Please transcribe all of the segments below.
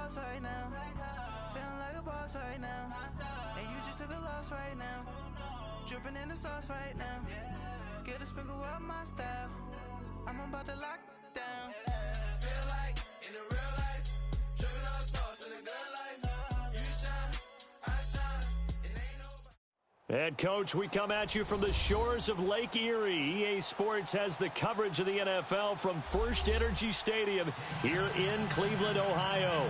boss right now. Feeling like a boss right now. And you just took a loss right now. Dripping in the sauce right now. Get a sprinkle up my style. I'm about to lock down. Feel like in the real life, dripping on sauce in the good life. You shine, I shine. It ain't nobody. And, Coach, we come at you from the shores of Lake Erie. EA Sports has the coverage of the NFL from First Energy Stadium here in Cleveland, Ohio.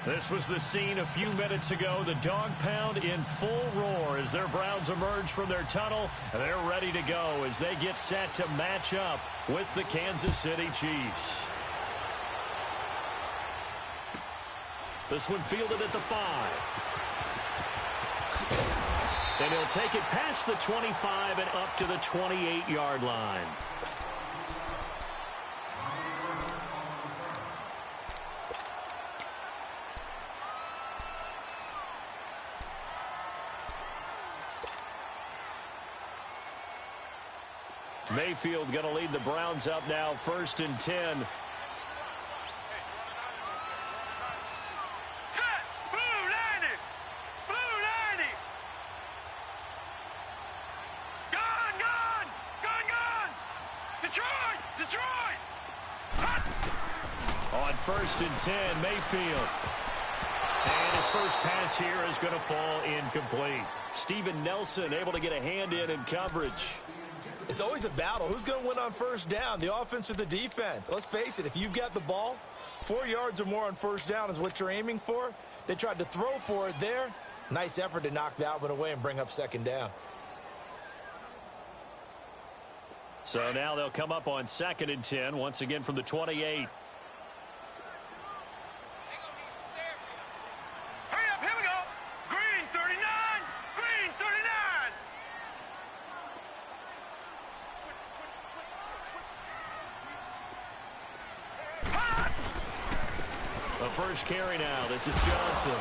This was the scene a few minutes ago. The dog pound in full roar as their Browns emerge from their tunnel. And they're ready to go as they get set to match up with the Kansas City Chiefs. This one fielded at the 5. And he'll take it past the 25 and up to the 28-yard line. Mayfield going to lead the Browns up now, 1st and 10. On 1st and 10, Mayfield. And his first pass here is going to fall incomplete. Steven Nelson able to get a hand in coverage. It's always a battle. Who's going to win on first down, the offense or the defense? Let's face it, if you've got the ball, 4 yards or more on first down is what you're aiming for. They tried to throw for it there. Nice effort to knock that one away and bring up 2nd down. So now they'll come up on 2nd and 10, once again from the 28. First carry now. This is Johnson.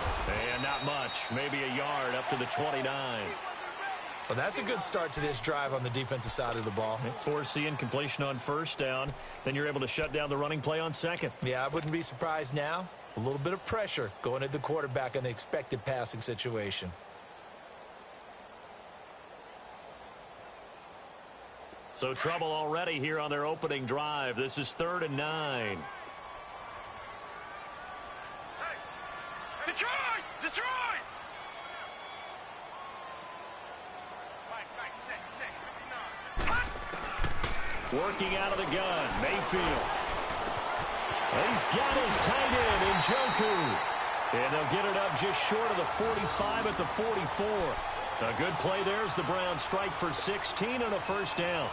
And not much. Maybe a yard up to the 29. Well, that's a good start to this drive on the defensive side of the ball. Force the incompletion on first down. Then you're able to shut down the running play on 2nd. Yeah, I wouldn't be surprised now. A little bit of pressure going at the quarterback in the expected passing situation. So trouble already here on their opening drive. This is 3rd and 9. Detroit! Working out of the gun, Mayfield. And he's got his tight end, Njoku. And they'll get it up just short of the 45 at the 44. A good play there as the Browns strike for 16 and a first down.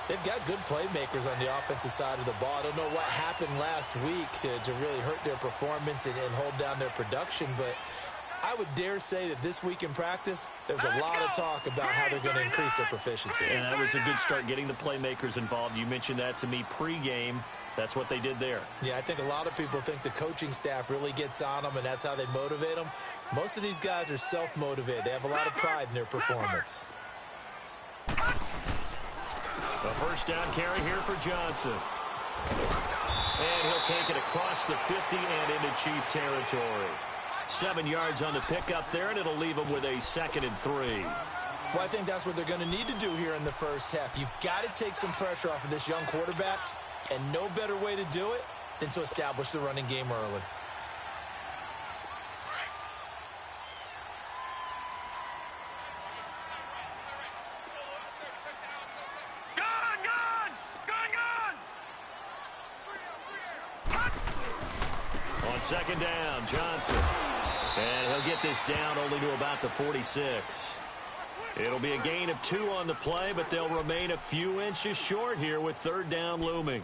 They've got good playmakers on the offensive side of the ball. I don't know what happened last week to really hurt their performance and hold down their production, but I would dare say that this week in practice, there's a lot of talk about how they're going to increase their proficiency. And that was a good start getting the playmakers involved. You mentioned that to me pregame. That's what they did there. Yeah, I think a lot of people think the coaching staff really gets on them, and that's how they motivate them. Most of these guys are self-motivated. They have a lot of pride in their performance. A first down carry here for Johnson. And he'll take it across the 50 and into Chief territory. 7 yards on the pickup there, and it'll leave them with a 2nd and 3. Well, I think that's what they're going to need to do here in the first half. You've got to take some pressure off of this young quarterback, and no better way to do it than to establish the running game early. On 2nd down, Johnson. And he'll get this down only to about the 46. It'll be a gain of 2 on the play, but they'll remain a few inches short here with 3rd down looming.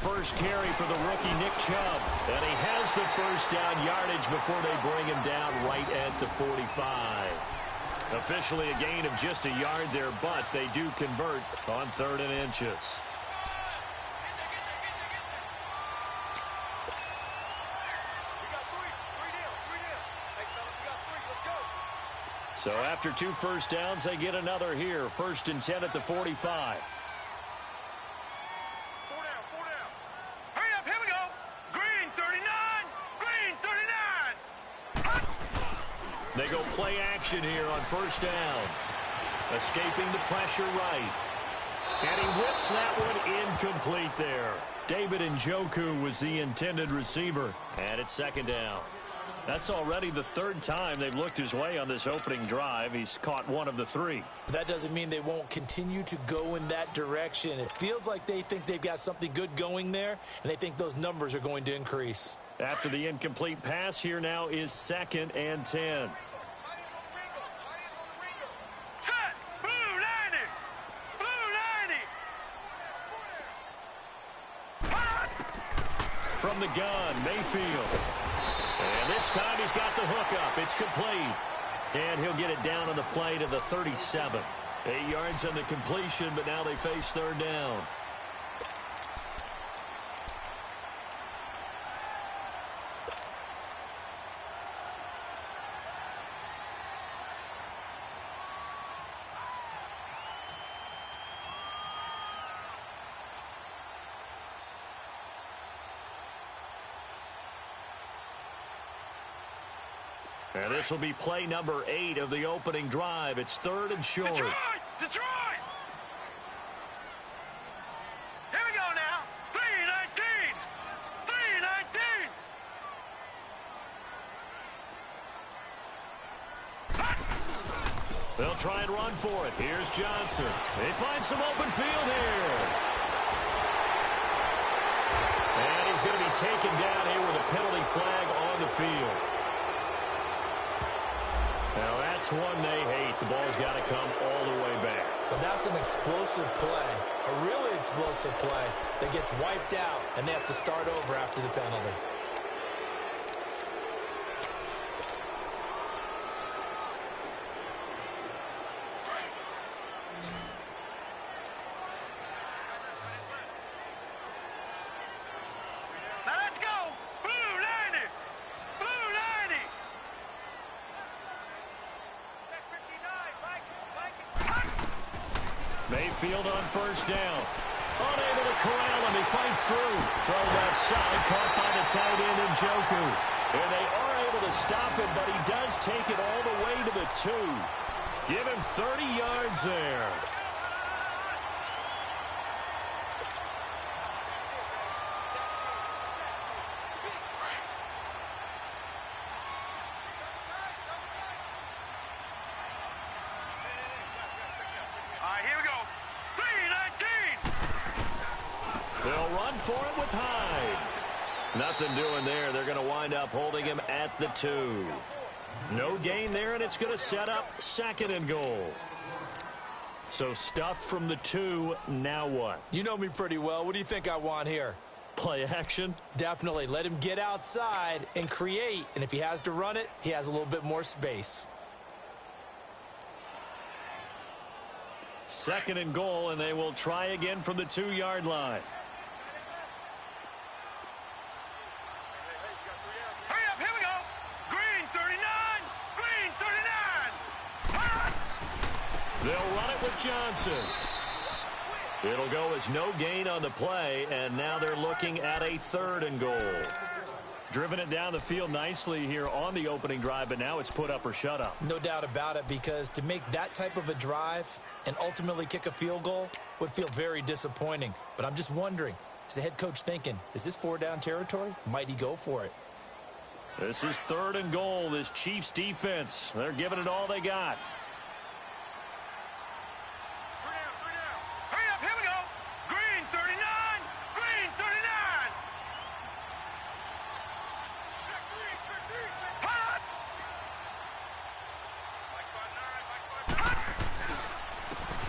First carry for the rookie Nick Chubb. And he has the first down yardage before they bring him down right at the 45. Officially a gain of just a yard there, but they do convert on 3rd and inches. So after 2 first downs, they get another here. 1st and 10 at the 45. They go play action here on 1st down. Escaping the pressure right. And he whips that one incomplete there. David Njoku was the intended receiver. And it's 2nd down. That's already the 3rd time they've looked his way on this opening drive. He's caught 1 of the 3. That doesn't mean they won't continue to go in that direction. It feels like they think they've got something good going there, and they think those numbers are going to increase. After the incomplete pass, here now is 2nd and 10. From the gun, Mayfield. And this time he's got the hook up. It's complete. And he'll get it down on the play to the 37. 8 yards on the completion, but now they face 3rd down. And this will be play number 8 of the opening drive. It's 3rd and short. Detroit! Detroit! Here we go now. 3-19. 3-19. They'll try and run for it. Here's Johnson. They find some open field here. And he's going to be taken down here with a penalty flag on the field. Now that's one they hate. The ball's got to come all the way back. So that's an explosive play, a really explosive play that gets wiped out, and they have to start over after the penalty. Now let's go. Blue 90. Blue 90. Mayfield on 1st down. Unable to corral him. He fights through. Throw left side. Caught by the tight end Njoku. And they are able to stop him, but he does take it all the way to the 2. Give him 30 yards there. All right, here we go. 3-19. They'll run for it with Hyde. Nothing doing there. They're going to wind up holding him at the 2. No gain there, and it's going to set up 2nd and goal. So stuffed from the 2. Now what? You know me pretty well. What do you think I want here? Play action? Definitely. Let him get outside and create. And if he has to run it, he has a little bit more space. 2nd and goal, and they will try again from the 2-yard line. Hurry up, here we go. Green 39. Green 39. They'll run it with Johnson. It'll go as no gain on the play, and now they're looking at a 3rd and goal. Driven it down the field nicely here on the opening drive, but now it's put up or shut up. No doubt about it, because to make that type of a drive and ultimately kick a field goal would feel very disappointing. But I'm just wondering, is the head coach thinking, is this 4-down territory? Might he go for it? This is 3rd and goal. This Chiefs defense, they're giving it all they got. Hurry up, here we go. Green 39. Green 39. Check 3, check 3, check 5.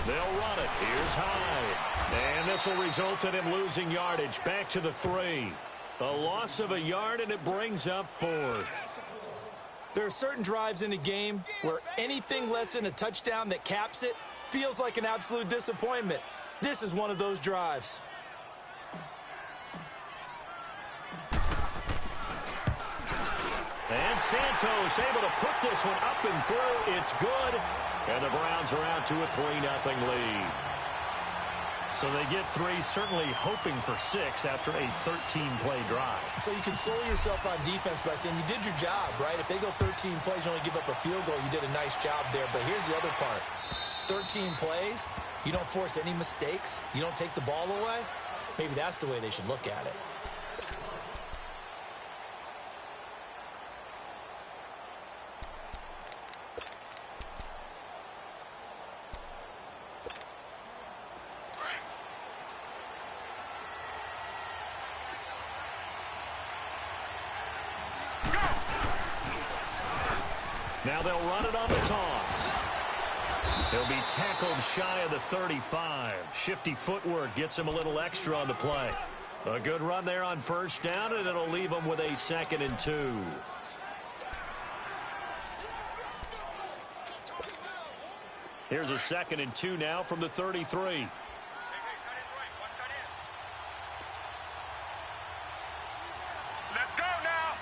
They'll run it. Here's Hyde. And this will result in him losing yardage back to the 3. A loss of a yard, and it brings up 4th. There are certain drives in a game where anything less than a touchdown that caps it feels like an absolute disappointment. This is one of those drives. And Santos able to put this one up and through. It's good. And the Browns are out to a 3-0 lead. So they get 3, certainly hoping for 6 after a 13-play drive. So you console yourself on defense by saying you did your job, right? If they go 13 plays, you only give up a field goal, you did a nice job there. But here's the other part. 13 plays, you don't force any mistakes, you don't take the ball away. Maybe that's the way they should look at it. Now they'll run it on the toss. He'll be tackled shy of the 35. Shifty footwork gets him a little extra on the play. A good run there on first down, and it'll leave him with a 2nd and 2. Here's a 2nd and 2 now from the 33. Let's go now.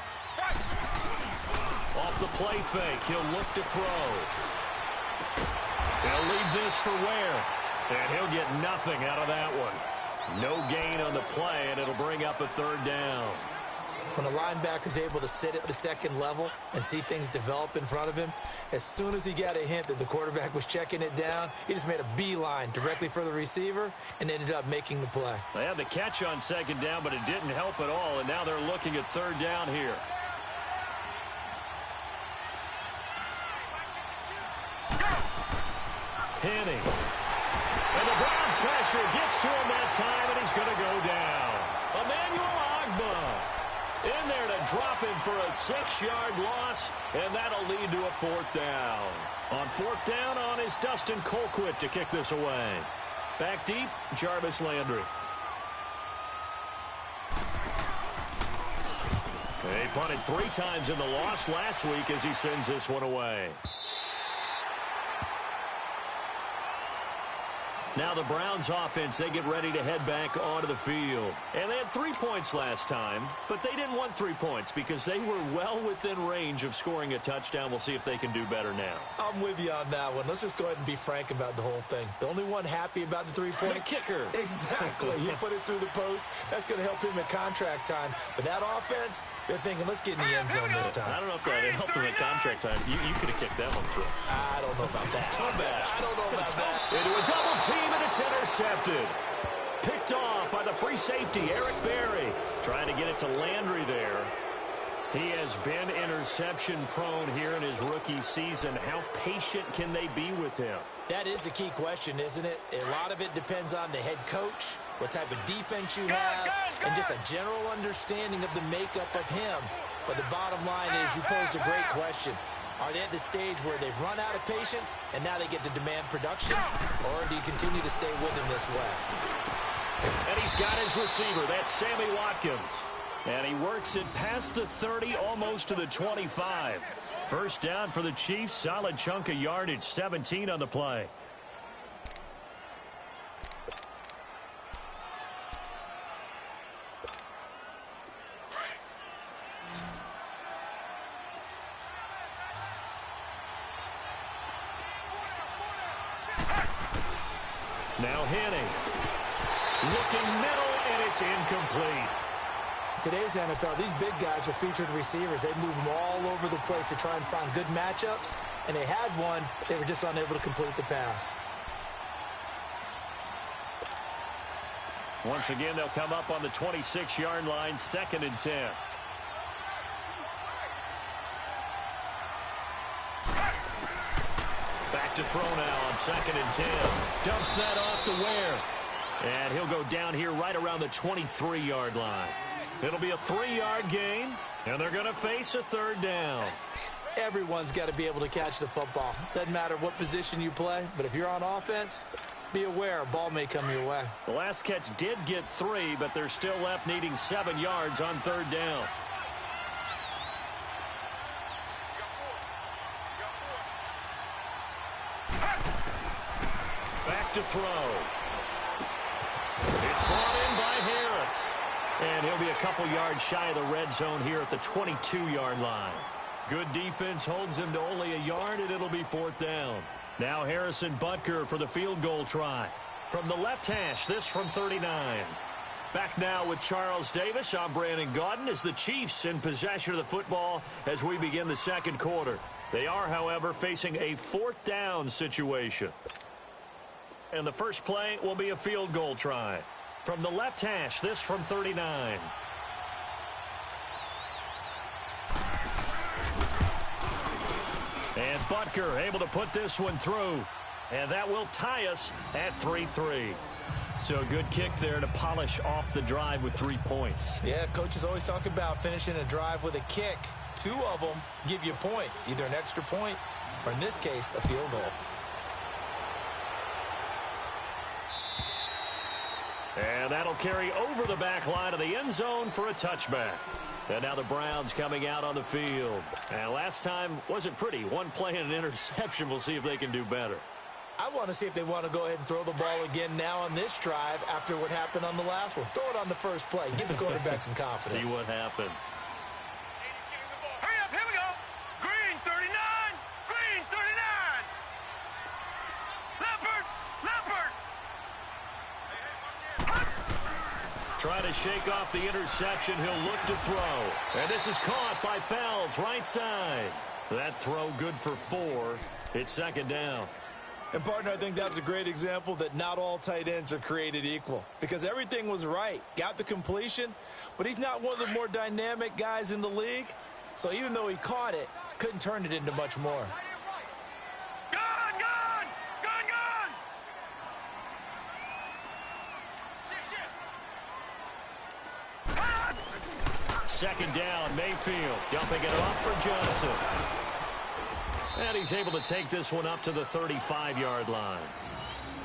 Off the play fake, he'll look to throw. He'll leave this for Ware, and he'll get nothing out of that one. No gain on the play, and it'll bring up a 3rd down. When a linebacker's able to sit at the 2nd level and see things develop in front of him, as soon as he got a hint that the quarterback was checking it down, he just made a beeline directly for the receiver and ended up making the play. They had the catch on 2nd down, but it didn't help at all, and now they're looking at 3rd down here. Henning. And the Browns pressure gets to him that time, and he's going to go down. Emmanuel Ogbah in there to drop him for a 6-yard loss, and that'll lead to a 4th down. On 4th down on is Dustin Colquitt to kick this away. Back deep, Jarvis Landry. He punted 3 times in the loss last week as he sends this one away. Now the Browns offense, they get ready to head back onto the field. And they had 3 points last time, but they didn't want 3 points because they were well within range of scoring a touchdown. We'll see if they can do better now. I'm with you on that one. Let's just go ahead and be frank about the whole thing. The only one happy about the 3-point. The kicker. Exactly. He put it through the post. That's going to help him at contract time. But that offense, they're thinking, let's get in the end zone this time. I don't know if that helped him at contract time. You could have kicked that one through. I don't know about that. I don't know about that. Into a double team, and it's intercepted. Picked off by the free safety, Eric Berry. Trying to get it to Landry there. He has been interception prone here in his rookie season. How patient can they be with him? That is the key question, isn't it? A lot of it depends on the head coach, what type of defense you have, and just a general understanding of the makeup of him. But the bottom line is you posed a great question. Are they at the stage where they've run out of patience and now they get to demand production? Or do you continue to stay with him this way? And he's got his receiver. That's Sammy Watkins. And he works it past the 30, almost to the 25. First down for the Chiefs. Solid chunk of yardage. 17 on the play. Now Henning. Looking middle, and it's incomplete. Today's NFL, these big guys are featured receivers. They move them all over the place to try and find good matchups, and they had one. They were just unable to complete the pass. Once again, they'll come up on the 26-yard line, 2nd and 10. Back to throw now on 2nd and 10. Dumps that off to Ware. And he'll go down here right around the 23-yard line. It'll be a 3-yard gain, and they're going to face a 3rd down. Everyone's got to be able to catch the football. Doesn't matter what position you play, but if you're on offense, be aware a ball may come your way. The last catch did get 3, but they're still left needing 7 yards on 3rd down. Back to throw. It's brought in by Harris. And he'll be a couple yards shy of the red zone here at the 22-yard line. Good defense holds him to only a yard, and it'll be 4th down. Now Harrison Butker for the field goal try. From the left hash, this from 39. Back now with Charles Davis. I'm Brandon Gaudin as the Chiefs in possession of the football as we begin the second quarter. They are, however, facing a 4th down situation. And the first play will be a field goal try. From the left hash, this from 39. And Butker able to put this one through. And that will tie us at 3-3. So a good kick there to polish off the drive with 3 points. Yeah, coaches always talk about finishing a drive with a kick. 2 of them give you points, either an extra point or, in this case, a field goal. And that'll carry over the back line of the end zone for a touchback. And now the Browns coming out on the field. And last time wasn't pretty. One play and an interception. We'll see if they can do better. I want to see if they want to go ahead and throw the ball again now on this drive after what happened on the last one. Throw it on the first play. Give the quarterback some confidence. See what happens. Hurry up, here we go. Green 39, green 39. Leopard, leopard. Trying to shake off the interception. He'll look to throw. And this is caught by Fells, right side. That throw good for 4. It's 2nd down. And, partner, I think that's a great example that not all tight ends are created equal. Because everything was right. Got the completion, but he's not one of the more dynamic guys in the league. So even though he caught it, couldn't turn it into much more. Gone, gone, gone, gone. 2nd down, Mayfield dumping it off for Johnson. And he's able to take this one up to the 35-yard line.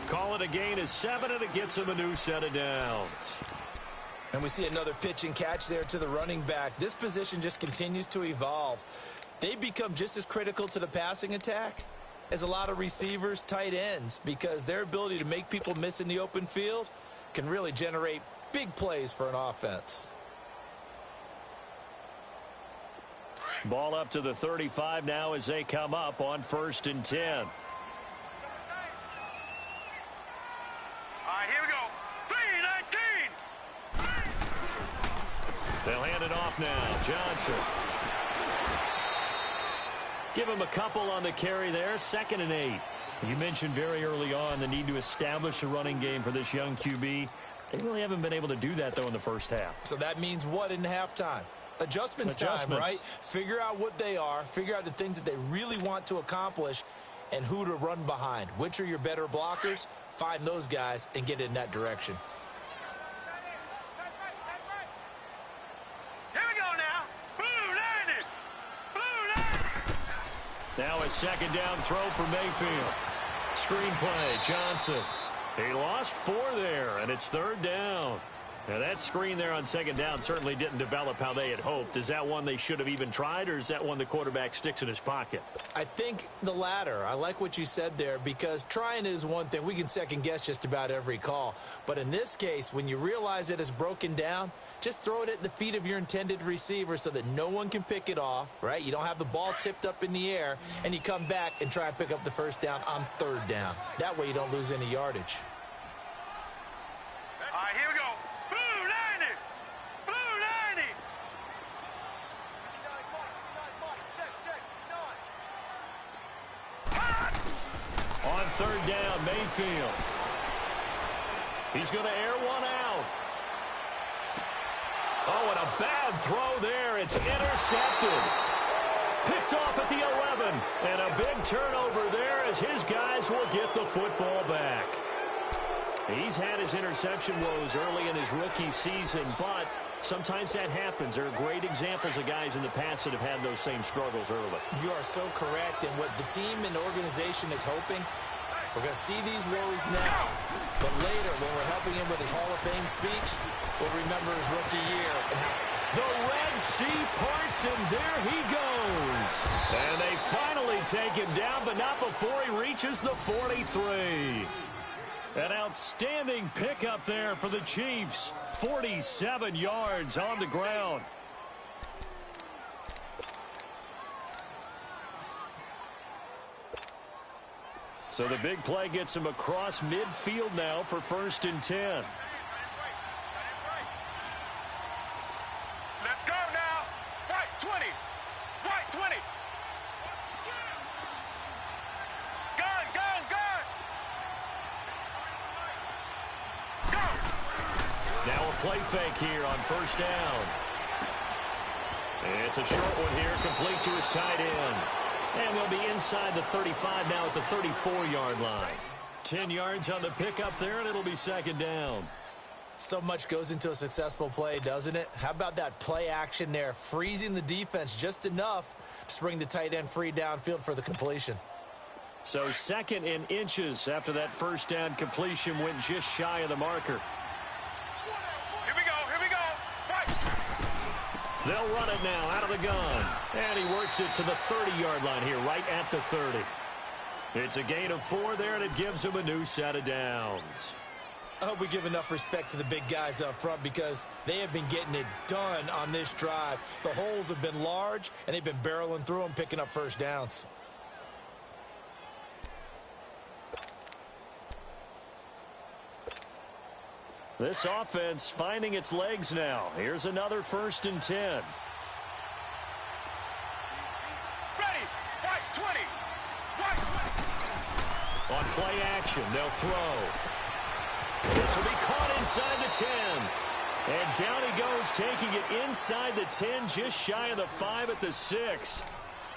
Call it a gain of 7, and it gets him a new set of downs. And we see another pitch and catch there to the running back. This position just continues to evolve. They become just as critical to the passing attack as a lot of receivers, tight ends, because their ability to make people miss in the open field can really generate big plays for an offense. Ball up to the 35 now as they come up on 1st and 10. All right, here we go. 3-19. They'll hand it off now. Johnson. Give him a couple on the carry there. 2nd and 8. You mentioned very early on the need to establish a running game for this young QB. They really haven't been able to do that, though, in the first half. So that means what in halftime? Adjustments time, right? Figure out what they are, figure out the things that they really want to accomplish, and who to run behind. Which are your better blockers? Find those guys and get in that direction. Here we go now. Blue 90. Blue 90. Now a 2nd down throw for Mayfield. Screenplay, Johnson. He lost 4 there, and it's 3rd down. Now, that screen there on 2nd down certainly didn't develop how they had hoped. Is that one they should have even tried, or is that one the quarterback sticks in his pocket? I think the latter. I like what you said there, because trying it is one thing. We can second-guess just about every call. But in this case, when you realize it is broken down, just throw it at the feet of your intended receiver so that no one can pick it off, right? You don't have the ball tipped up in the air, and you come back and try and pick up the 1st down on 3rd down. That way you don't lose any yardage. All right, here we go. Blue 90. Blue 90. On 3rd down, Mayfield. He's going to air one out. Oh, and a bad throw there. It's intercepted. Picked off at the 11. And a big turnover there as his guys will get the football back. He's had his interception woes early in his rookie season, but sometimes that happens. There are great examples of guys in the past that have had those same struggles early. You are so correct. And what the team and organization is hoping, we're going to see these woes now. But later, when we're helping him with his Hall of Fame speech, we'll remember his rookie year. The Red Sea parts, and there he goes. throws. And they finally take him down, but not before he reaches the 43. An outstanding pickup there for the Chiefs. 47 yards on the ground. So the big play gets him across midfield now for 1st and 10. Let's go now. Right 20. Right 20. Gun, gun, gun. Go. Now a play fake here on 1st down. It's a short one here, complete to his tight end. And they'll be inside the 35 now at the 34-yard line. 10 yards on the pickup there, and it'll be 2nd down. So much goes into a successful play, doesn't it? How about that play action there, freezing the defense just enough to bring the tight end free downfield for the completion. So 2nd and inches after that 1st down completion went just shy of the marker. Here we go, here we go. Right. They'll run it now out of the gun. And he works it to the 30-yard line here, right at the 30. It's a gain of 4 there, and it gives him a new set of downs. I hope we give enough respect to the big guys up front because they have been getting it done on this drive. The holes have been large, and they've been barreling through them, picking up 1st downs. This offense finding its legs now. Here's another 1st and 10. Ready. Right 20. Right 20. On play action, they'll throw. This will be caught inside the 10. And down he goes, taking it inside the 10, just shy of the 5 at the 6.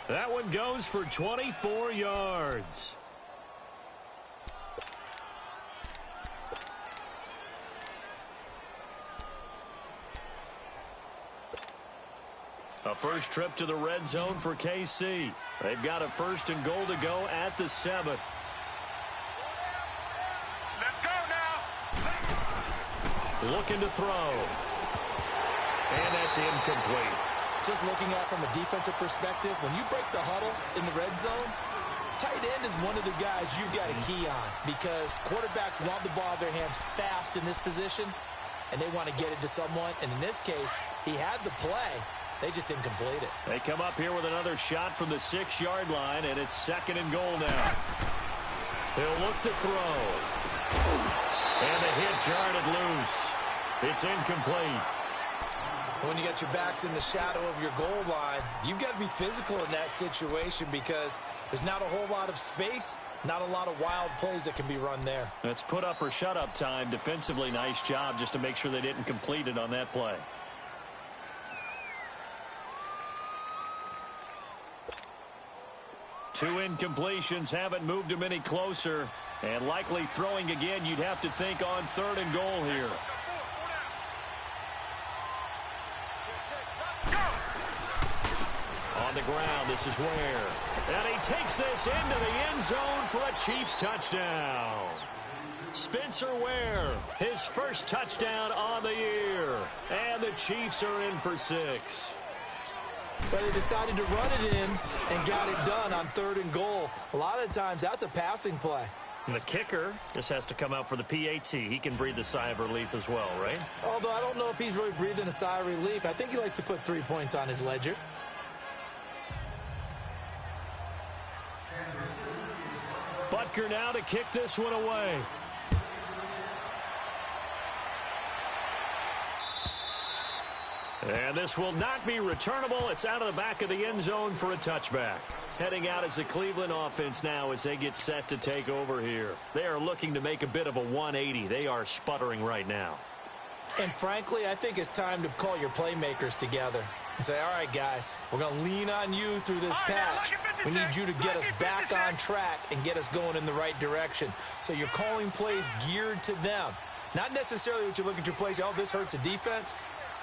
That one goes for 24 yards. A first trip to the red zone for KC. They've got a 1st and goal to go at the 7. Let's go now. Looking to throw. And that's incomplete. Just looking at it from a defensive perspective, when you break the huddle in the red zone, tight end is one of the guys you've got a key on because quarterbacks want the ball in their hands fast in this position, and they want to get it to someone. And in this case, he had the play. They just didn't complete it. They come up here with another shot from the 6-yard line, and it's 2nd and goal now. He'll look to throw. And the hit jarred it loose. It's incomplete. When you got your backs in the shadow of your goal line, you've got to be physical in that situation because there's not a whole lot of space, not a lot of wild plays that can be run there. It's put up or shut up time. Defensively, nice job just to make sure they didn't complete it on that play. Two incompletions haven't moved him any closer. And likely throwing again, you'd have to think on 3rd and goal here. On the ground, this is Ware. And he takes this into the end zone for a Chiefs touchdown. Spencer Ware, his 1st touchdown on the year. And the Chiefs are in for 6. But they decided to run it in and got it done on 3rd and goal. A lot of times, that's a passing play. And the kicker just has to come out for the PAT. He can breathe a sigh of relief as well, right? Although I don't know if he's really breathing a sigh of relief. I think he likes to put 3 points on his ledger. Butker now to kick this one away. And this will not be returnable. It's out of the back of the end zone for a touchback. Heading out as the Cleveland offense now as they get set to take over here. They are looking to make a bit of a 180. They are sputtering right now. And frankly, I think it's time to call your playmakers together and say, all right, guys, we're going to lean on you through this patch. We need you to get us back on track and get us going in the right direction. So you're calling plays geared to them. Not necessarily what you look at your plays, oh, this hurts the defense.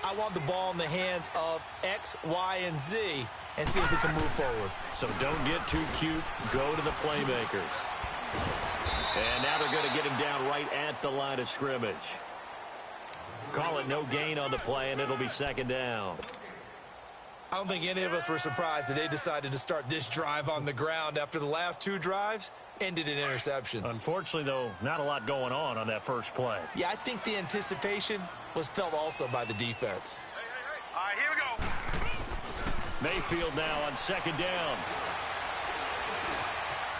I want the ball in the hands of X, Y, and Z and see if we can move forward. So don't get too cute. Go to the playmakers. And now they're going to get him down right at the line of scrimmage. Call it no gain on the play, and it'll be 2nd down. I don't think any of us were surprised that they decided to start this drive on the ground after the last 2 drives ended in interceptions. Unfortunately, though, not a lot going on that first play. Yeah, I think the anticipation was felt also by the defense. All right, here we go. Mayfield now on second down.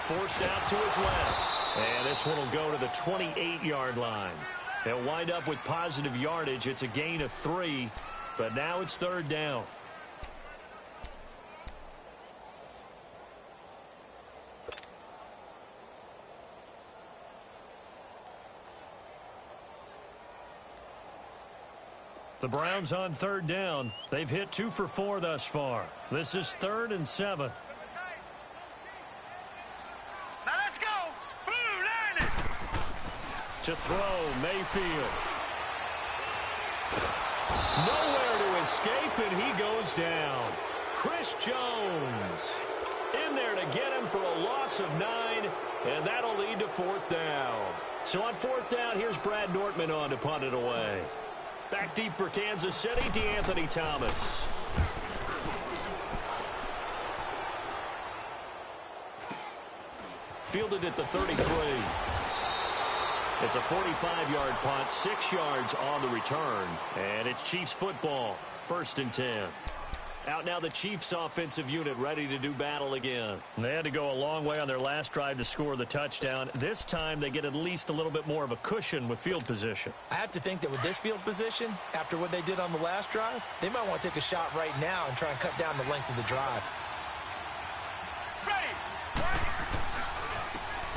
Forced out to his left. And this one will go to the 28-yard line. They'll wind up with positive yardage. It's a gain of 3, but now it's third down. The Browns on third down. They've hit 2 for 4 thus far. This is 3rd and 7. Now let's go. Blue, line it. To throw, Mayfield. Nowhere to escape, and he goes down. Chris Jones in there to get him for a loss of 9, and that'll lead to 4th down. So on 4th down, here's Brad Nortman on to punt it away. Back deep for Kansas City, DeAnthony Thomas. Fielded at the 33. It's a 45-yard punt, 6 yards on the return, and it's Chiefs football, 1st and 10. Out now the Chiefs offensive unit ready to do battle again. They had to go a long way on their last drive to score the touchdown. This time they get at least a little bit more of a cushion with field position. I have to think that with this field position, after what they did on the last drive, they might want to take a shot right now and try and cut down the length of the drive. Ready.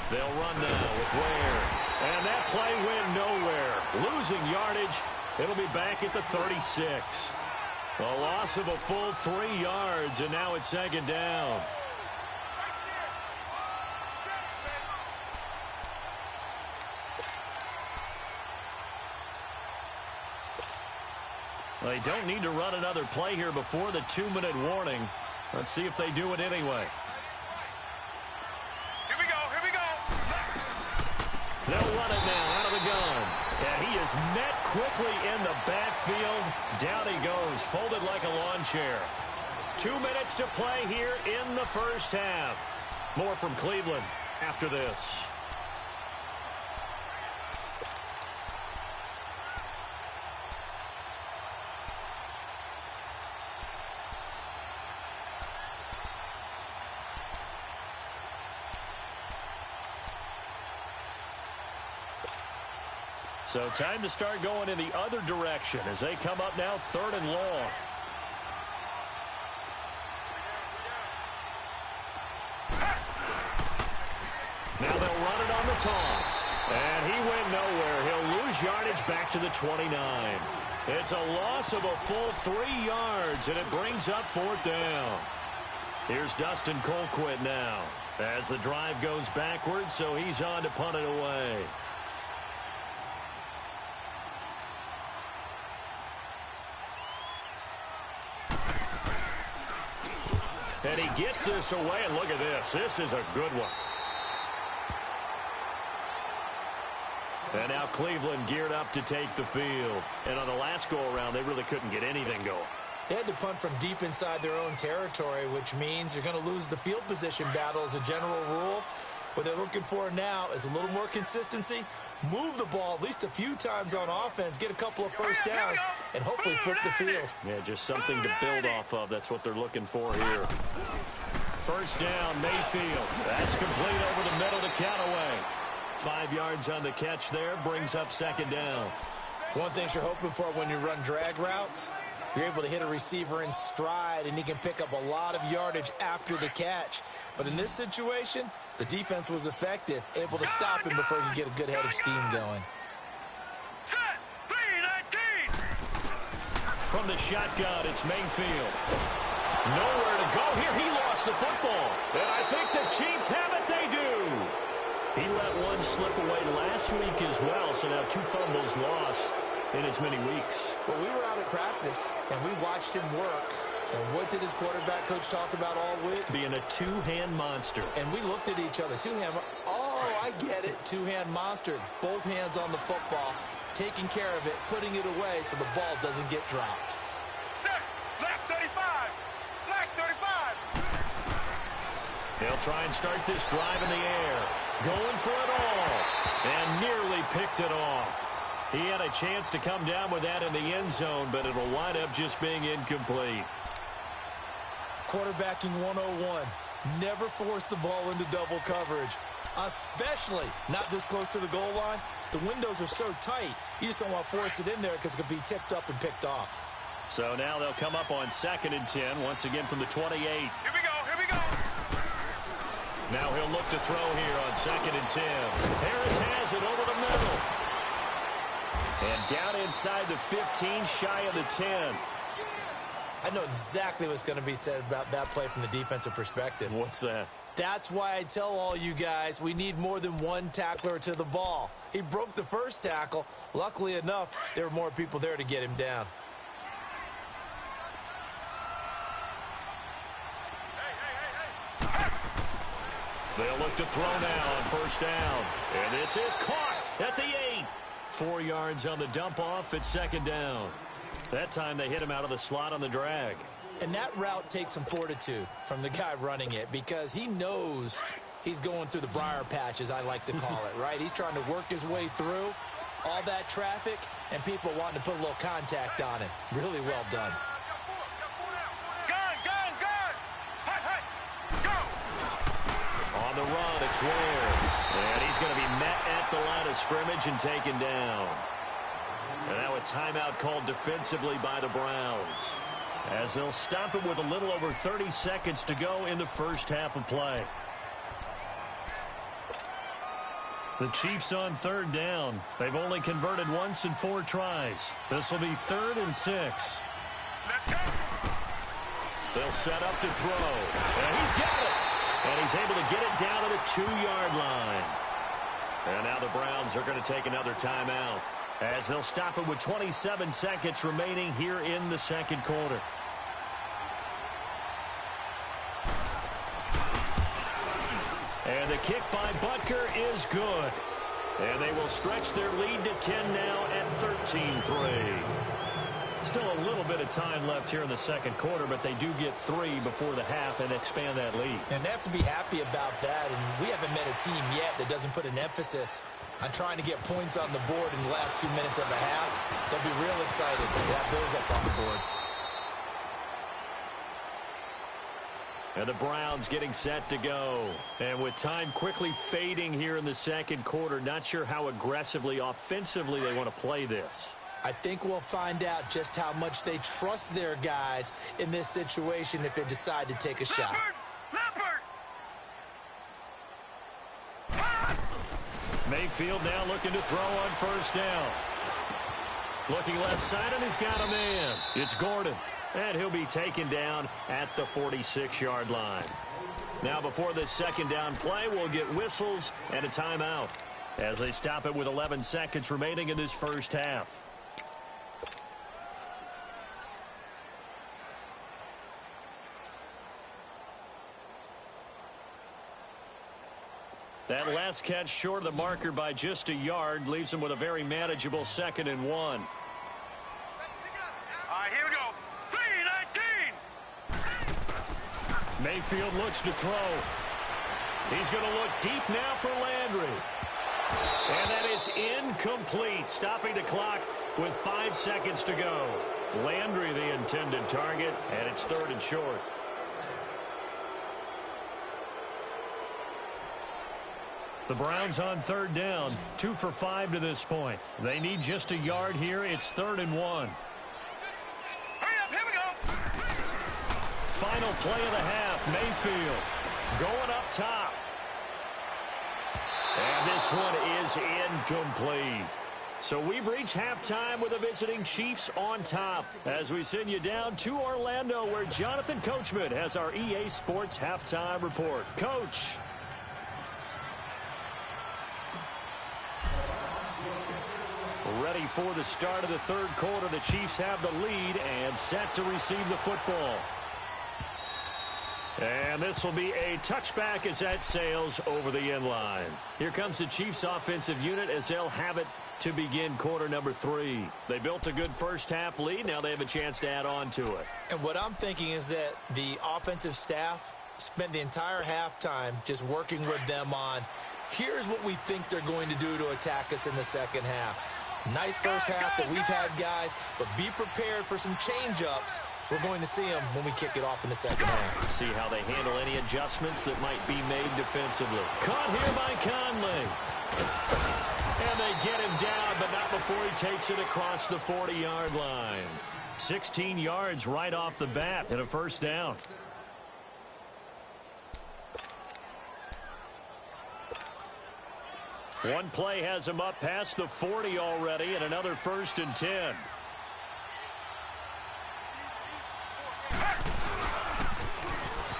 They'll run now with Ware. And that play went nowhere. Losing yardage. It'll be back at the 36. A loss of a full 3 yards, and now it's 2nd down. They don't need to run another play here before the 2-minute warning. Let's see if they do it anyway. Here we go. Here we go. They'll run it now out of the gun. And he is met quickly in the backfield. Down he goes, folded like a lawn chair. 2 minutes to play here in the first half. More from Cleveland after this. So time to start going in the other direction as they come up now 3rd and long. Now they'll run it on the toss. And he went nowhere. He'll lose yardage back to the 29. It's a loss of a full 3 yards, and it brings up 4th down. Here's Dustin Colquitt now as the drive goes backwards, so he's on to punt it away. And he gets this away, and look at this. This is a good one. And now Cleveland geared up to take the field. And on the last go-around, they really couldn't get anything going. They had to punt from deep inside their own territory, which means you're going to lose the field position battle as a general rule. What they're looking for now is a little more consistency, move the ball at least a few times on offense, get a couple of first downs, and hopefully flip the field. Yeah, just something to build off of. That's what they're looking for here. First down, Mayfield. That's complete over the middle to Callaway. 5 yards on the catch there, brings up 2nd down. One thing you're hoping for when you run drag routes, you're able to hit a receiver in stride, and he can pick up a lot of yardage after the catch. But in this situation, the defense was effective, able to stop him before he could get a good head of steam going. Set. 3-19. From the shotgun, it's Mayfield. Nowhere to go here. He lost the football. And I think the Chiefs have it. They do. He let one slip away last week as well, so now 2 fumbles lost in as many weeks. Well, we were out at practice, and we watched him work. And what did his quarterback coach talk about all week? Being a 2-hand monster. And we looked at each other. 2-hand. Oh, I get it. 2-hand monster. Both hands on the football, taking care of it, putting it away so the ball doesn't get dropped. Set. Left 35. They'll try and start this drive in the air. Going for it all. And nearly picked it off. He had a chance to come down with that in the end zone, but it'll wind up just being incomplete. Quarterbacking 101. Never force the ball into double coverage, especially not this close to the goal line. The windows are so tight, you just don't want to force it in there because it could be tipped up and picked off. So now they'll come up on 2nd and 10, once again from the 28. Here we go, here we go. Now he'll look to throw here on 2nd and 10. Harris has it over the middle. And down inside the 15, shy of the 10. I know exactly what's going to be said about that play from the defensive perspective. What's that? That's why I tell all you guys we need more than one tackler to the ball. He broke the first tackle. Luckily enough, there were more people there to get him down. They'll look to throw now on 1st down. And this is caught at the 8. 4 yards on the dump-off at 2nd down. That time they hit him out of the slot on the drag. And that route takes some fortitude from the guy running it because he knows he's going through the briar patch, as I like to call it, right? He's trying to work his way through all that traffic and people wanting to put a little contact on it. Really well done. On the run, it's Ware. And he's going to be met at the line of scrimmage and taken down. And now a timeout called defensively by the Browns, as they'll stop it with a little over 30 seconds to go in the first half of play. The Chiefs on 3rd down. They've only converted once in 4 tries. This will be 3rd and 6. Let's go. They'll set up to throw. And he's got it. And he's able to get it down to the 2-yard line. And now the Browns are going to take another timeout, as they'll stop it with 27 seconds remaining here in the 2nd quarter. And the kick by Butker is good. And they will stretch their lead to 10 now at 13-3. Still a little bit of time left here in the 2nd quarter, but they do get 3 before the half and expand that lead. And they have to be happy about that. And we haven't met a team yet that doesn't put an emphasis on trying to get points on the board in the last 2 minutes of a half. They'll be real excited to have those up on the board. And the Browns getting set to go. And with time quickly fading here in the 2nd quarter, not sure how aggressively, offensively they want to play this. I think we'll find out just how much they trust their guys in this situation if they decide to take a shot. Mayfield now looking to throw on 1st down. Looking left side, and he's got a man. It's Gordon. And he'll be taken down at the 46-yard line. Now before this 2nd down play, we'll get whistles and a timeout, as they stop it with 11 seconds remaining in this first half. That last catch short of the marker by just a yard leaves him with a very manageable 2nd and 1. All right, here we go. 3-19. Mayfield looks to throw. He's going to look deep now for Landry. And that is incomplete, stopping the clock with 5 seconds to go. Landry the intended target, and it's 3rd and short. The Browns on 3rd down, 2 for 5 to this point. They need just a yard here. It's 3rd and 1. Hurry up, here we go. Final play of the half, Mayfield going up top. And this one is incomplete. So we've reached halftime with the visiting Chiefs on top, as we send you down to Orlando, where Jonathan Coachman has our EA Sports halftime report. Coach. Ready for the start of the 3rd quarter. The Chiefs have the lead and set to receive the football. And this will be a touchback as that sails over the end line. Here comes the Chiefs offensive unit as they'll have it to begin quarter number 3. They built a good first half lead. Now they have a chance to add on to it. And what I'm thinking is that the offensive staff spent the entire halftime just working with them on, here's what we think they're going to do to attack us in the second half. Nice first half that we've had, guys, but be prepared for some change-ups. We're going to see them when we kick it off in the second half. See how they handle any adjustments that might be made defensively. Caught here by Conley. And they get him down, but not before he takes it across the 40-yard line. 16 yards right off the bat and a first down. One play has him up past the 40 already, and another 1st and 10.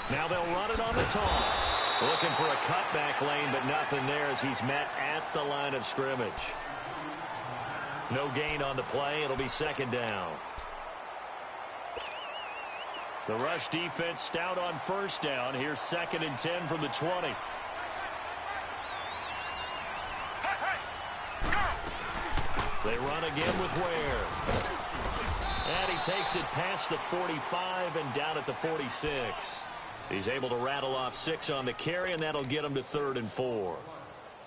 Now they'll run it on the toss. Looking for a cutback lane, but nothing there as he's met at the line of scrimmage. No gain on the play. It'll be 2nd down. The rush defense stout on 1st down. Here's 2nd and 10 from the 20. They run again with Ware. And he takes it past the 45 and down at the 46. He's able to rattle off 6 on the carry, and that'll get him to 3rd and 4.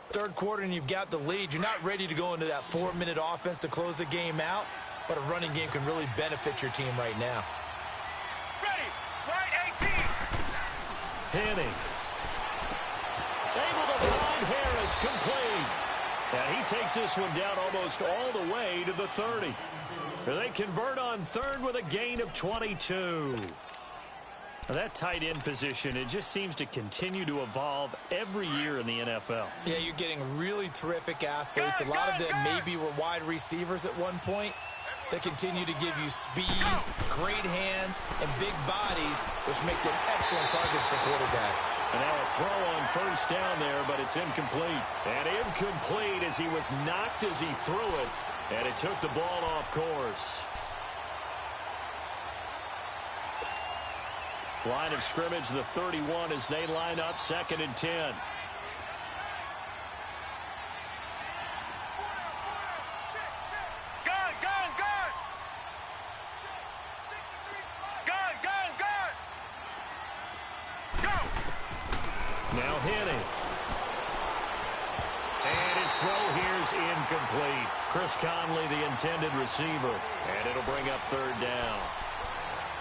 Third quarter, and you've got the lead. You're not ready to go into that 4-minute offense to close the game out, but a running game can really benefit your team right now. Ready, right 18. Henning. Able to find Harris, complete. And he takes this one down almost all the way to the 30. They convert on 3rd with a gain of 22. Now that tight end position, it just seems to continue to evolve every year in the NFL. Yeah, you're getting really terrific athletes. A lot of them maybe were wide receivers at one point. They continue to give you speed, great hands, and big bodies, which make them excellent targets for quarterbacks. And now a throw on 1st down there, but it's incomplete. And incomplete as he was knocked as he threw it, and it took the ball off course. Line of scrimmage, the 31 as they line up 2nd and 10. Now Henning. And his throw here's incomplete. Chris Conley, the intended receiver. And it'll bring up 3rd down.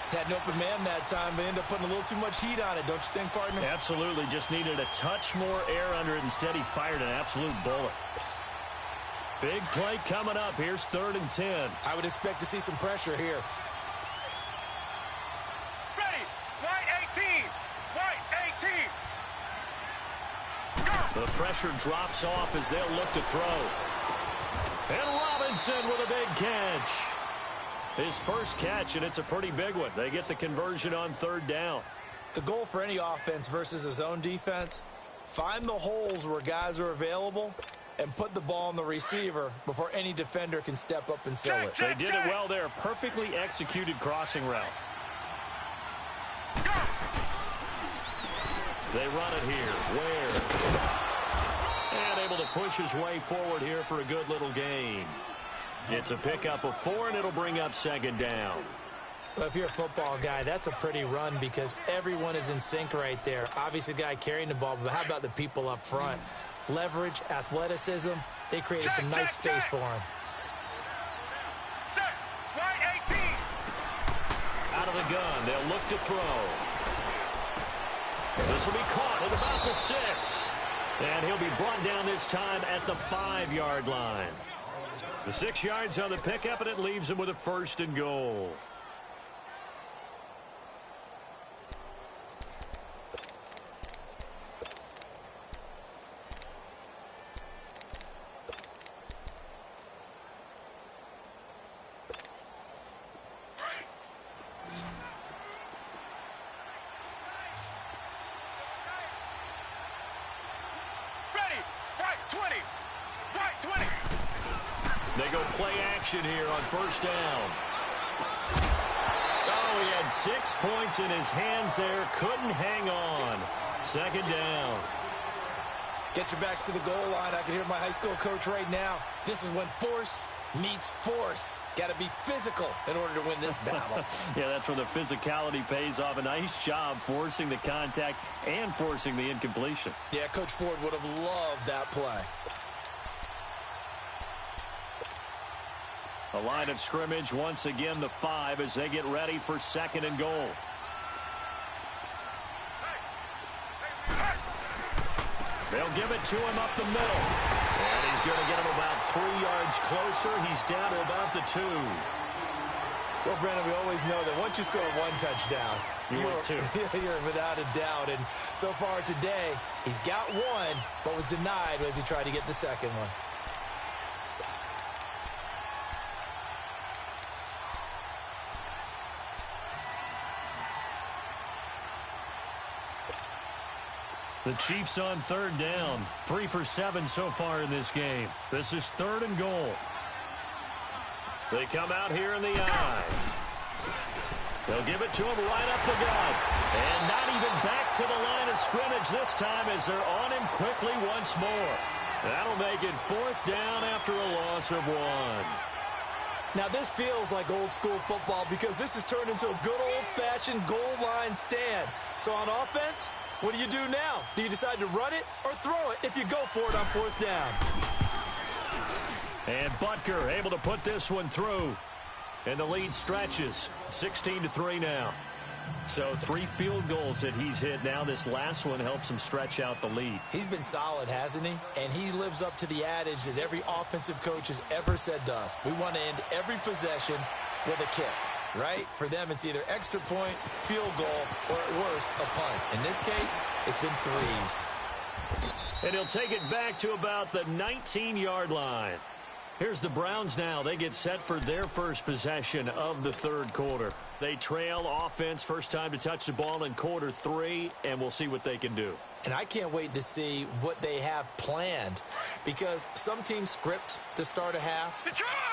Had an open man that time, but ended up putting a little too much heat on it, don't you think, partner? Absolutely. Just needed a touch more air under it. Instead, he fired an absolute bullet. Big play coming up. Here's 3rd and 10. I would expect to see some pressure here. Ready, right 18. Right 18. The pressure drops off as they'll look to throw. And Robinson with a big catch. His first catch, and it's a pretty big one. They get the conversion on 3rd down. The goal for any offense versus a zone defense, find the holes where guys are available and put the ball on the receiver before any defender can step up and fill it. They did it well there. Perfectly executed crossing route. They run it here. Ware. And able to push his way forward here for a good little gain. It's a pickup of 4, and it'll bring up 2nd down. Well, if you're a football guy, that's a pretty run because everyone is in sync right there. Obviously, the guy carrying the ball, but how about the people up front? Leverage, athleticism, they created some nice space for him. Set, right 18. Out of the gun, they'll look to throw. This will be caught at about the 6. And he'll be brought down this time at the 5-yard line. The 6 yards on the pickup, and it leaves him with a 1st and goal. Ready, right 20. Right 20. They go play action here on 1st down. Oh, he had 6 points in his hands there. Couldn't hang on. 2nd down. Get your backs to the goal line. I can hear my high school coach right now. This is when force meets force. Got to be physical in order to win this battle. Yeah, that's where the physicality pays off. A nice job forcing the contact and forcing the incompletion. Yeah, Coach Ford would have loved that play. The line of scrimmage, once again, the 5 as they get ready for 2nd and goal. They'll give it to him up the middle. And he's going to get him about 3 yards closer. He's down to about the 2. Well, Brandon, we always know that once you score 1 touchdown, you're without a doubt. And so far today, he's got 1, but was denied as he tried to get the 2nd one. The Chiefs on 3rd down. 3 for 7 so far in this game. This is 3rd and goal. They come out here in the I. They'll give it to him right up the gut. And not even back to the line of scrimmage this time as they're on him quickly once more. That'll make it 4th down after a loss of 1. Now, this feels like old school football because this has turned into a good old-fashioned goal line stand. So on offense, what do you do now? Do you decide to run it or throw it if you go for it on 4th down? And Butker able to put this one through. And the lead stretches. 16-3 now. So 3 field goals that he's hit now. This last one helps him stretch out the lead. He's been solid, hasn't he? And he lives up to the adage that every offensive coach has ever said to us. We want to end every possession with a kick, right? For them, it's either extra point, field goal, or at worst, a punt. In this case, it's been 3s. And he'll take it back to about the 19-yard line. Here's the Browns now. They get set for their first possession of the 3rd quarter. They trail offense, first time to touch the ball in quarter 3, and we'll see what they can do. And I can't wait to see what they have planned because some teams script to start a half.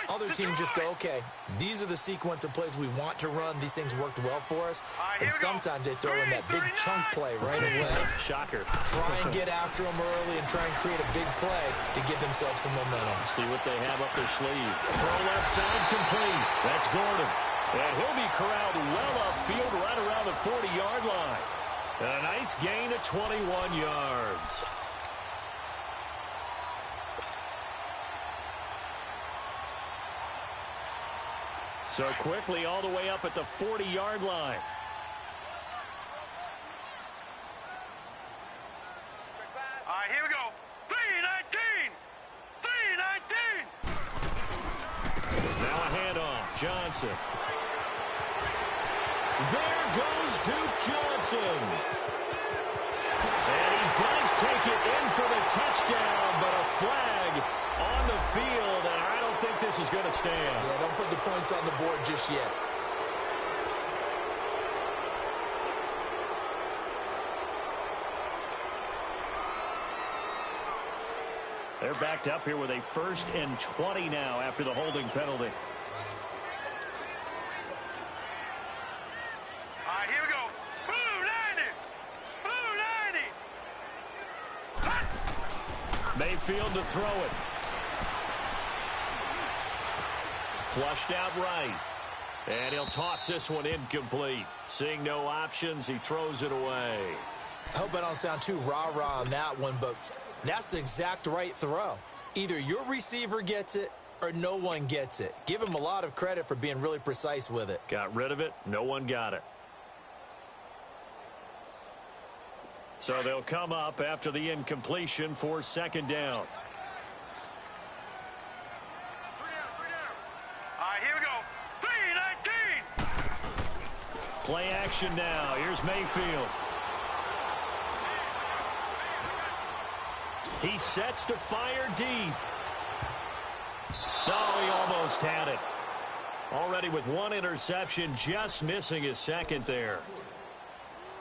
Other teams just go, okay, these are the sequence of plays we want to run. These things worked well for us. And sometimes they throw in that big chunk play right away. Shocker. Try and get after them early and try and create a big play to give themselves some momentum. See what they have up their sleeve. Throw left side complete. That's Gordon. And he'll be corralled well upfield right around the 40-yard line. A nice gain of 21 yards. So quickly all the way up at the 40-yard line. All right, here we go. 3-19. 3-19. Now a handoff. Johnson. There goes Duke Johnson. And he does take it in for the touchdown, but a flag on the field, and I don't think this is going to stand. Yeah, don't put the points on the board just yet. They're backed up here with a 1st and 20 now after the holding penalty. Mayfield to throw it. Flushed out right. And he'll toss this one incomplete. Seeing no options, he throws it away. I hope I don't sound too rah-rah on that one, but that's the exact right throw. Either your receiver gets it or no one gets it. Give him a lot of credit for being really precise with it. Got rid of it. No one got it. So they'll come up after the incompletion for 2nd down. All right, here we go. 3-19. Play action now. Here's Mayfield. He sets to fire deep. No, he almost had it. Already with 1 interception, just missing his 2nd there.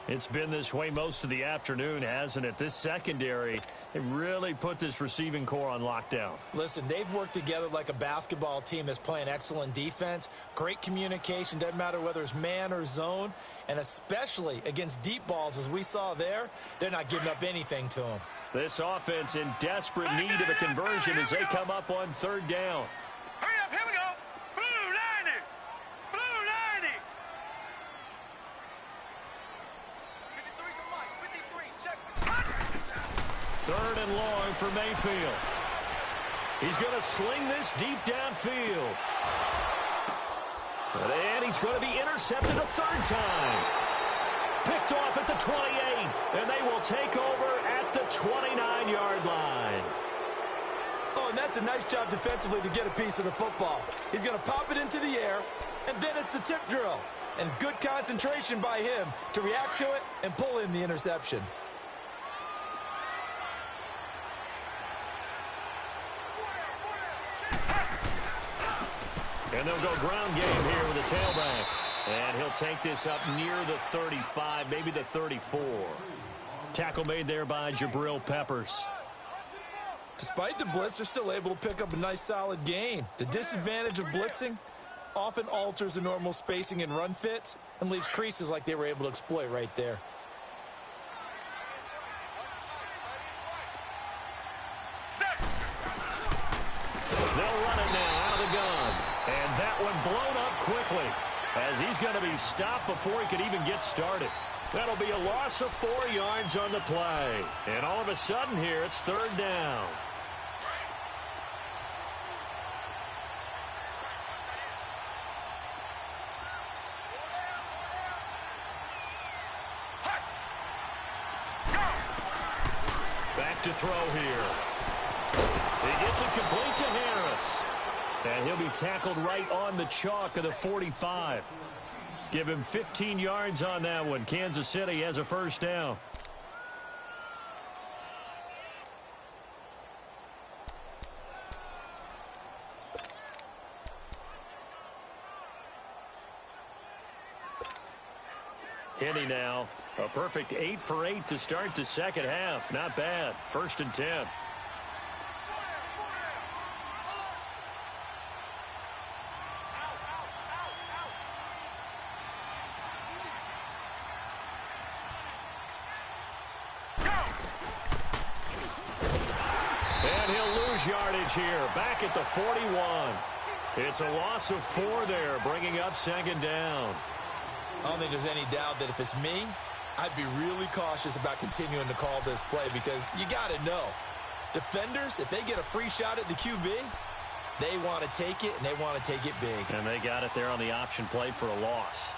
It's been this way most of the afternoon, hasn't it? This secondary, they really put this receiving core on lockdown. Listen, they've worked together like a basketball team that's playing excellent defense. Great communication, doesn't matter whether it's man or zone. And especially against deep balls, as we saw there, they're not giving up anything to them. This offense in desperate need of a conversion as they come up on 3rd down. Hurry up, Third and long for Mayfield. He's going to sling this deep downfield. And he's going to be intercepted a third time. Picked off at the 28, and they will take over at the 29-yard line. Oh, and that's a nice job defensively to get a piece of the football. He's going to pop it into the air, and then it's the tip drill. And good concentration by him to react to it and pull in the interception. And they'll go ground game here with the tailback. And he'll take this up near the 35, maybe the 34. Tackle made there by Jabril Peppers. Despite the blitz, they're still able to pick up a nice solid gain. The disadvantage of blitzing often alters the normal spacing and run fits and leaves creases like they were able to exploit right there. They'll run it now out of the gun. And that one blown up quickly as he's going to be stopped before he could even get started. That'll be a loss of 4 yards on the play. And all of a sudden here, it's third down. Back to throw here. He gets it complete to Harris. And he'll be tackled right on the chalk of the 45. Give him 15 yards on that one. Kansas City has a first down. Henney now. A perfect 8 for 8 to start the second half. Not bad. First and 10. Yardage here, back at the 41. It's a loss of 4 there, bringing up second down. I don't think there's any doubt that if it's me, I'd be really cautious about continuing to call this play because you got to know, defenders, if they get a free shot at the QB, they want to take it, and they want to take it big. And they got it there on the option play for a loss.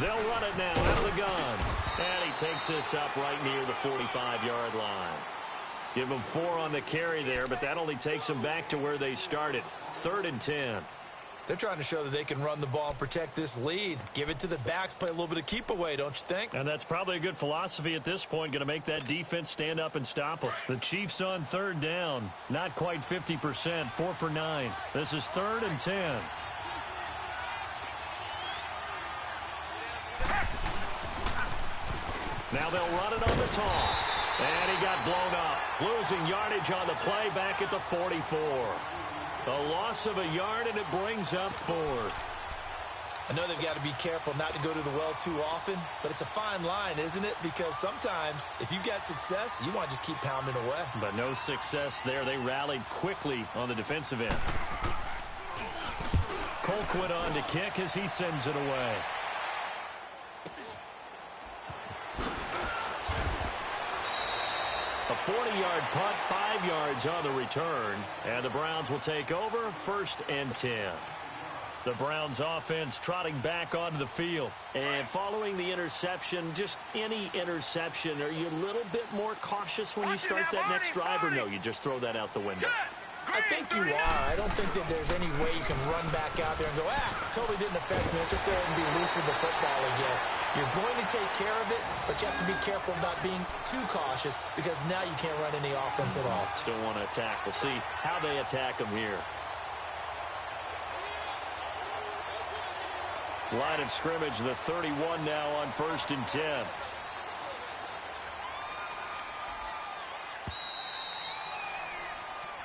They'll run it now out of the gun. And he takes this up right near the 45-yard line. Give them 4 on the carry there, but that only takes them back to where they started. Third and 10. They're trying to show that they can run the ball and protect this lead. Give it to the backs, play a little bit of keep away, don't you think? And that's probably a good philosophy at this point, going to make that defense stand up and stop them. The Chiefs on third down, not quite 50%, 4 for 9. This is third and 10. Now they'll run it on the toss. And he got blown up. Losing yardage on the play back at the 44. A loss of a yard, and it brings up 4th. I know they've got to be careful not to go to the well too often, but it's a fine line, isn't it? Because sometimes, if you get success, you want to just keep pounding away. But no success there. They rallied quickly on the defensive end. Colquitt on to kick as he sends it away. A 40-yard punt, 5 yards on the return. And the Browns will take over, first and 10. The Browns offense trotting back onto the field. And following the interception, just any interception, are you a little bit more cautious when you start that next drive, or no, you just throw that out the window? I think you are. I don't think that there's any way you can run back out there and go, totally didn't affect me. Let's just go ahead and be loose with the football again. You're going to take care of it, but you have to be careful about being too cautious because now you can't run any offense at all. Still want to attack. We'll see how they attack them here. Line of scrimmage, the 31 now on first and 10.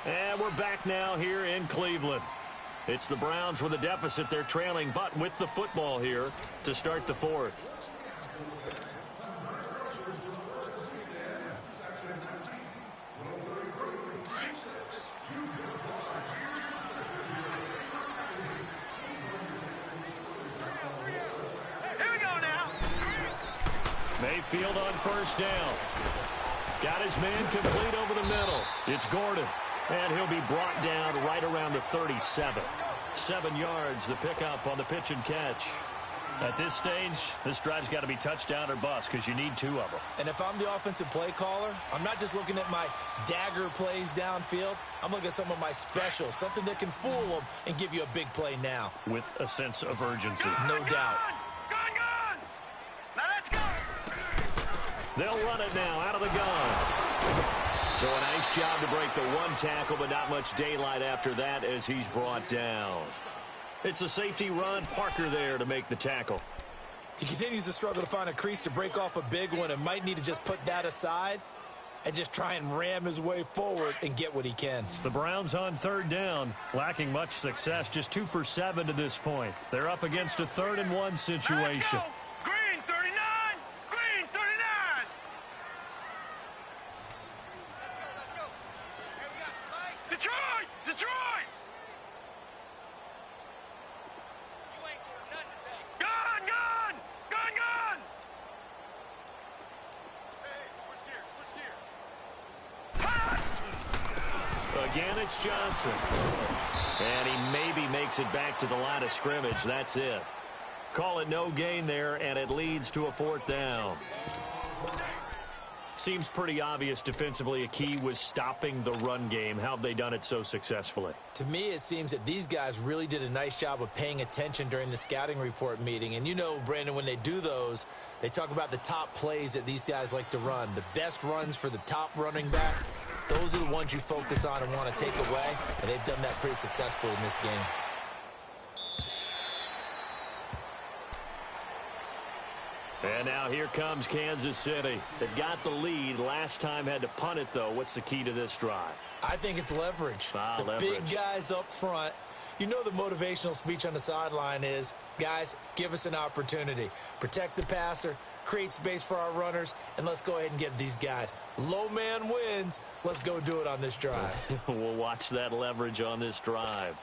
And we're back now here in Cleveland. It's the Browns with a deficit. They're trailing, but with the football here to start the 4th. Mayfield on first down. Got his man complete over the middle. It's Gordon. And he'll be brought down right around the 37. 7 yards, the pickup on the pitch and catch. At this stage, this drive's got to be touchdown or bust because you need 2 of them. And if I'm the offensive play caller, I'm not just looking at my dagger plays downfield. I'm looking at some of my specials, something that can fool them and give you a big play now. With a sense of urgency. No doubt. Gun! Now let's go! They'll run it now out of the gun. So a nice job to break the 1 tackle, but not much daylight after that as he's brought down. It's a safety run. Parker there to make the tackle. He continues to struggle to find a crease to break off a big one and might need to just put that aside and just try and ram his way forward and get what he can. The Browns on 3rd down, lacking much success, just 2 for 7 to this point. They're up against a 3rd and 1 situation. Green 39! Green 39! Let's go. Here we got Detroit! Detroit! Again, it's Johnson. And he maybe makes it back to the line of scrimmage. That's it. Call it no gain there, and it leads to a 4th down. Seems pretty obvious defensively a key was stopping the run game. How have they done it so successfully? To me, it seems that these guys really did a nice job of paying attention during the scouting report meeting. And you know, Brandon, when they do those, they talk about the top plays that these guys like to run. The best runs for the top running back. Those are the ones you focus on and want to take away, and they've done that pretty successfully in this game. And now here comes Kansas City. They've got the lead. Last time had to punt it, though. What's the key to this drive? I think it's leverage. Leverage. Big guys up front. You know the motivational speech on the sideline is, guys, give us an opportunity. Protect the passer, create space for our runners, and let's go ahead and get these guys. Low man wins. Let's go do it on this drive. We'll watch that leverage on this drive.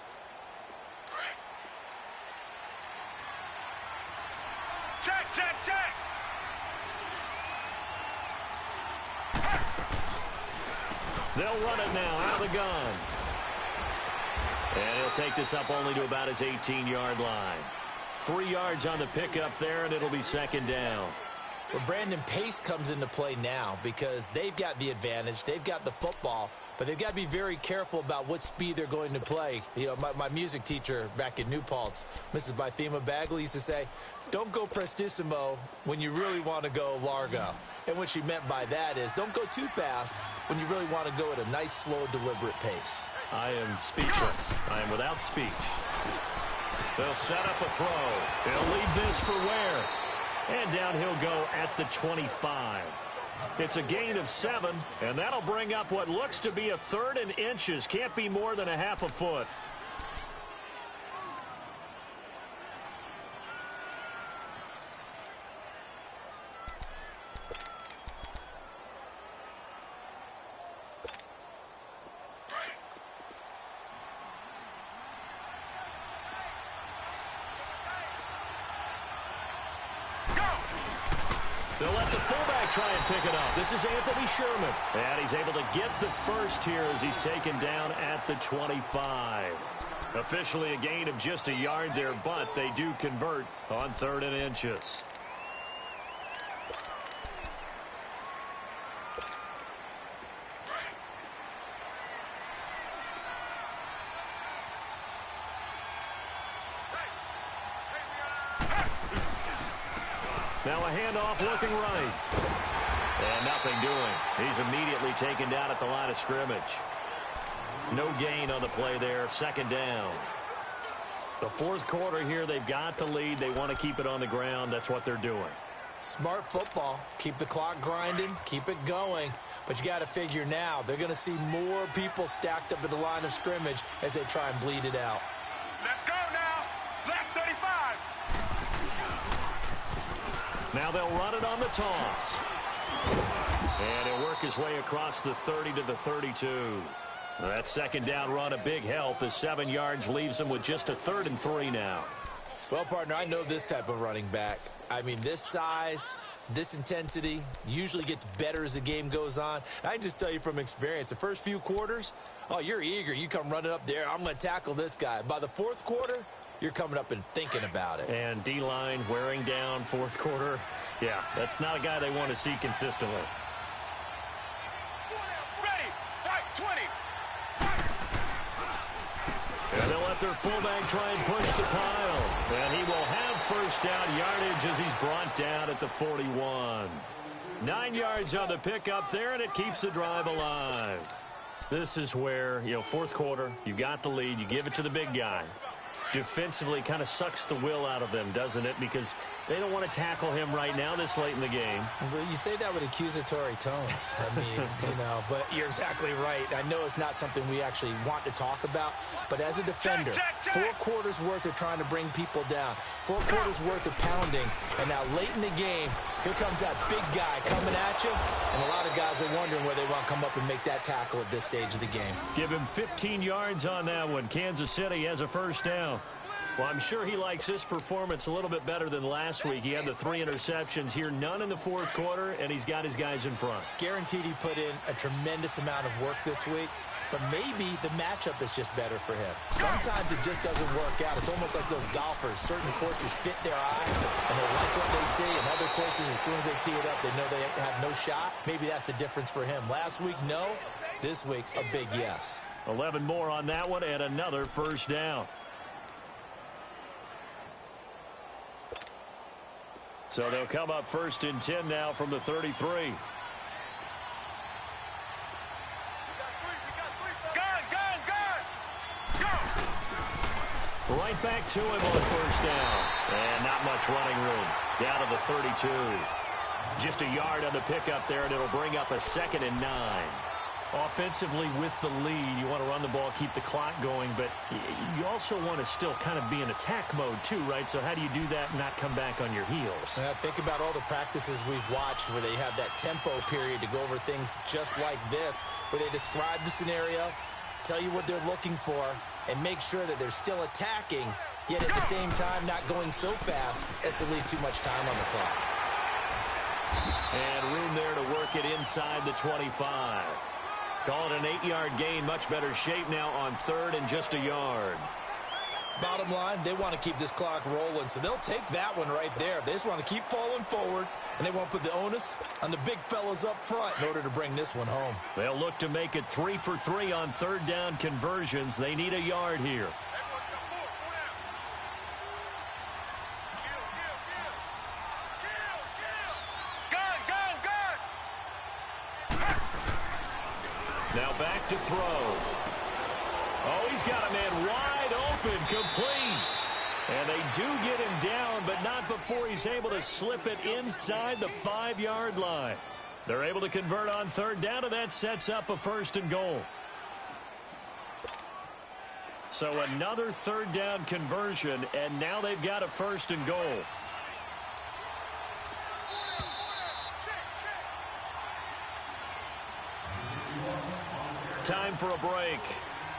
Check, check, check! They'll run it now out of the gun. And he'll take this up only to about his 18-yard line. 3 yards on the pickup there, and it'll be 2nd down. Well, Brandon, pace comes into play now because they've got the advantage. They've got the football, but they've got to be very careful about what speed they're going to play. You know, my music teacher back in New Paltz, Mrs. Bythema Bagley, used to say, don't go prestissimo when you really want to go largo. And what she meant by that is don't go too fast when you really want to go at a nice, slow, deliberate pace. I am speechless. I am without speech. They'll set up a throw. They'll leave this for Ware. And down he'll go at the 25. It's a gain of 7, and that'll bring up what looks to be a 3rd and inches. Can't be more than a half a foot. They'll let the fullback try and pick it up. This is Anthony Sherman. And he's able to get the first here as he's taken down at the 25. Officially a gain of just a yard there, but they do convert on 3rd and inches. Now a handoff looking right. And nothing doing. He's immediately taken down at the line of scrimmage. No gain on the play there. 2nd down. The 4th quarter here, they've got the lead. They want to keep it on the ground. That's what they're doing. Smart football. Keep the clock grinding. Keep it going. But you got to figure now, they're going to see more people stacked up at the line of scrimmage as they try and bleed it out. Let's go now. Left 35. Now they'll run it on the toss. And he'll work his way across the 30 to the 32. That 2nd down run a big help as 7 yards leaves them with just a 3rd and 3 now. Well, partner, I know this type of running back. I mean, this size, This intensity usually gets better as the game goes on. And I can just tell you from experience, the first few quarters, oh, you're eager. You come running up there, I'm going to tackle this guy. By the fourth quarter, you're coming up and thinking about it. And D-line wearing down fourth quarter. Yeah, that's not a guy they want to see consistently. Ready. Right, 20. And they'll let their fullback try and push the pile. And he will have first down yardage as he's brought down at the 41. 9 yards on the pickup there, and it keeps the drive alive. This is where, fourth quarter, you got the lead, you give it to the big guy. Defensively kind of sucks the will out of them, doesn't it? Because they don't want to tackle him right now this late in the game. Well, you say that with accusatory tones. I mean, but you're exactly right. I know it's not something we actually want to talk about, but as a defender, 4 quarters worth of trying to bring people down, 4 quarters worth of pounding, and now late in the game, here comes that big guy coming at you, and a lot of guys are wondering where they want to come up and make that tackle at this stage of the game. Give him 15 yards on that one. Kansas City has a first down. Well, I'm sure he likes this performance a little bit better than last week. He had the 3 interceptions here, none in the fourth quarter, and he's got his guys in front. Guaranteed he put in a tremendous amount of work this week, but maybe the matchup is just better for him. Sometimes it just doesn't work out. It's almost like those golfers. Certain courses fit their eye, and they like what they see, and other courses, as soon as they tee it up, they know they have no shot. Maybe that's the difference for him. Last week, no. This week, a big yes. 11 more on that one, and another first down. So they'll come up first and 10 now from the 33. Right back to him on first down. And not much running room. Down to the 32. Just a yard on the pickup there, and it'll bring up a 2nd and 9. Offensively with the lead, you want to run the ball, keep the clock going, but you also want to still kind of be in attack mode too, right? So how do you do that and not come back on your heels? Think about all the practices we've watched where they have that tempo period to go over things just like this, where they describe the scenario, tell you what they're looking for, and make sure that they're still attacking, yet at the same time not going so fast as to leave too much time on the clock. And room there to work it inside the 25. Call it an 8-yard gain. Much better shape now on 3rd and just a yard. Bottom line, they want to keep this clock rolling, so they'll take that one right there. They just want to keep falling forward, and they want to put the onus on the big fellas up front in order to bring this one home. They'll look to make it 3 for 3 on 3rd down conversions. They need a yard here. Now back to throws. Oh, he's got a man wide open, complete. And they do get him down, but not before he's able to slip it inside the 5-yard line. They're able to convert on 3rd down, and that sets up a 1st and goal. So another 3rd down conversion, and now they've got a 1st and goal. Time for a break.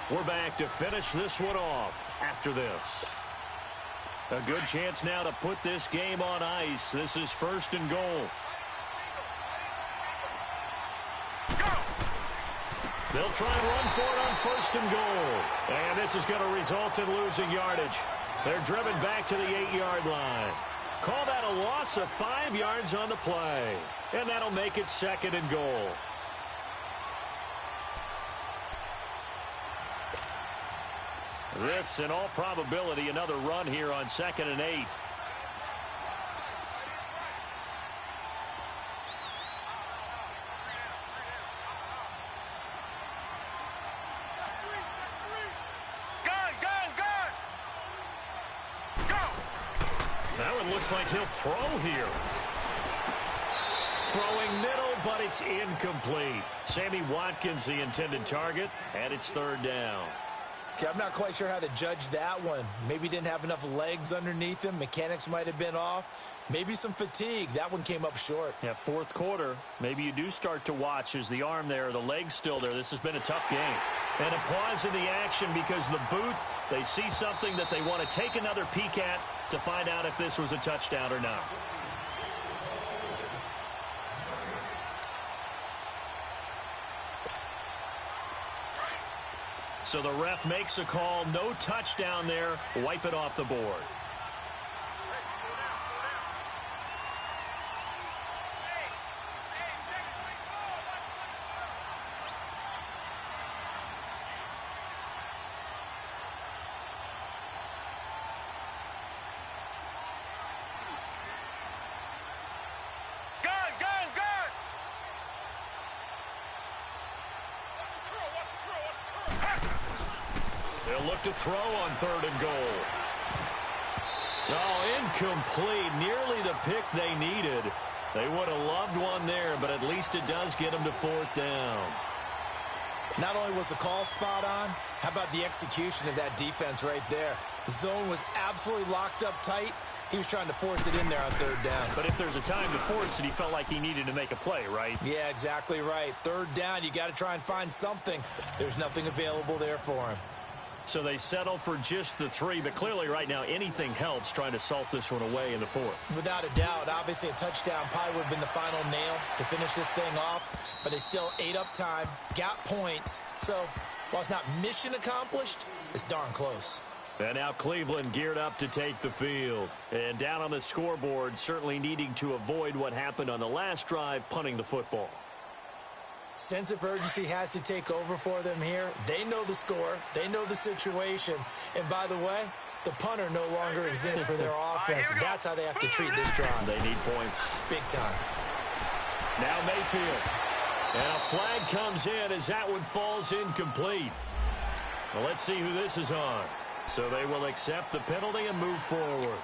We're back to finish this one off after this. A good chance now to put this game on ice. This is 1st and goal. They'll try and run for it on 1st and goal. And this is going to result in losing yardage. They're driven back to the 8-yard line. Call that a loss of 5 yards on the play. And that'll make it 2nd and goal. This, in all probability, another run here on 2nd and 8. That one looks like he'll throw here. Throwing middle, but it's incomplete. Sammy Watkins, the intended target, and it's 3rd down. Okay, I'm not quite sure how to judge that one. Maybe didn't have enough legs underneath him. Mechanics might have been off. Maybe some fatigue. That one came up short. Yeah, 4th quarter. Maybe you do start to watch. Is the arm there, the leg's still there? This has been a tough game. And a pause in the action because the booth, they see something that they want to take another peek at to find out if this was a touchdown or not. So the ref makes a call. No touchdown there. Wipe it off the board. They'll look to throw on 3rd and goal. Oh, incomplete. Nearly the pick they needed. They would have loved one there, but at least it does get them to 4th down. Not only was the call spot on, how about the execution of that defense right there? The zone was absolutely locked up tight. He was trying to force it in there on 3rd down. But if there's a time to force it, he felt like he needed to make a play, right? Yeah, exactly right. 3rd down, you got to try and find something. There's nothing available there for him. So they settle for just the 3, but clearly right now anything helps trying to salt this one away in the 4th. Without a doubt, obviously a touchdown probably would have been the final nail to finish this thing off, but they still ate up time, got points. So while it's not mission accomplished, it's darn close. And now Cleveland geared up to take the field. And down on the scoreboard, certainly needing to avoid what happened on the last drive, punting the football. Sense of urgency has to take over for them here. They know the score. They know the situation. And by the way, the punter no longer exists for their offense. That's how they have to treat this drive. They need points. Big time. Now Mayfield. And a flag comes in as that one falls incomplete. Well, let's see who this is on. So they will accept the penalty and move forward.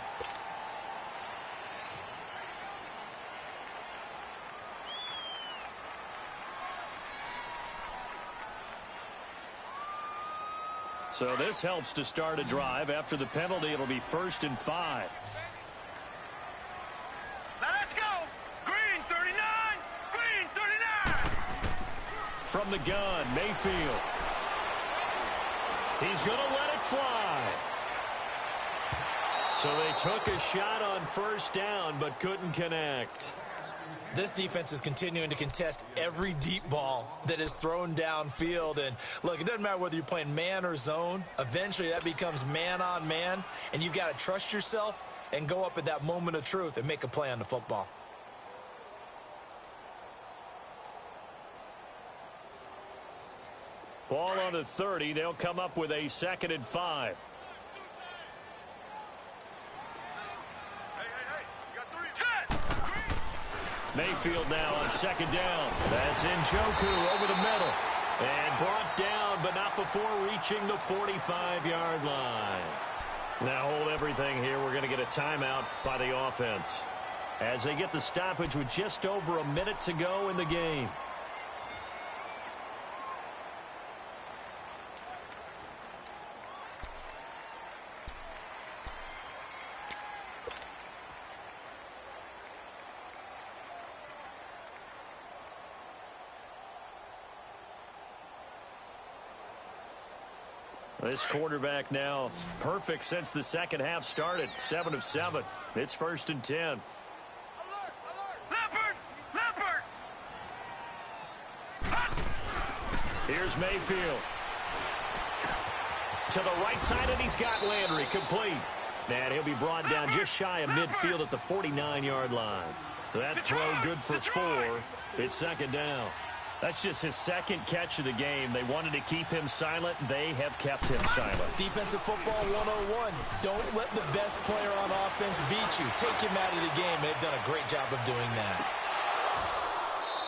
So this helps to start a drive. After the penalty, it'll be 1st and 5. Let's go! Green 39! Green 39! From the gun, Mayfield. He's going to let it fly. So they took a shot on 1st down, but couldn't connect. This defense is continuing to contest every deep ball that is thrown downfield. And, look, it doesn't matter whether you're playing man or zone. Eventually, that becomes man on man, and you've got to trust yourself and go up at that moment of truth and make a play on the football. Ball on the 30. They'll come up with a 2nd and 5. Mayfield now on 2nd down. That's Njoku over the middle. And brought down, but not before reaching the 45-yard line. Now hold everything here. We're going to get a timeout by the offense as they get the stoppage with just over a minute to go in the game. This quarterback now perfect since the second half started. 7 of 7. It's 1st and 10. Alert! Leopard! Leopard! Here's Mayfield. To the right side, and he's got Landry complete. And he'll be brought down just shy of midfield at the 49-yard line. That throw good for 4. It's 2nd down. That's just his 2nd catch of the game. They wanted to keep him silent. They have kept him silent. Defensive football 101. Don't let the best player on offense beat you. Take him out of the game. They've done a great job of doing that.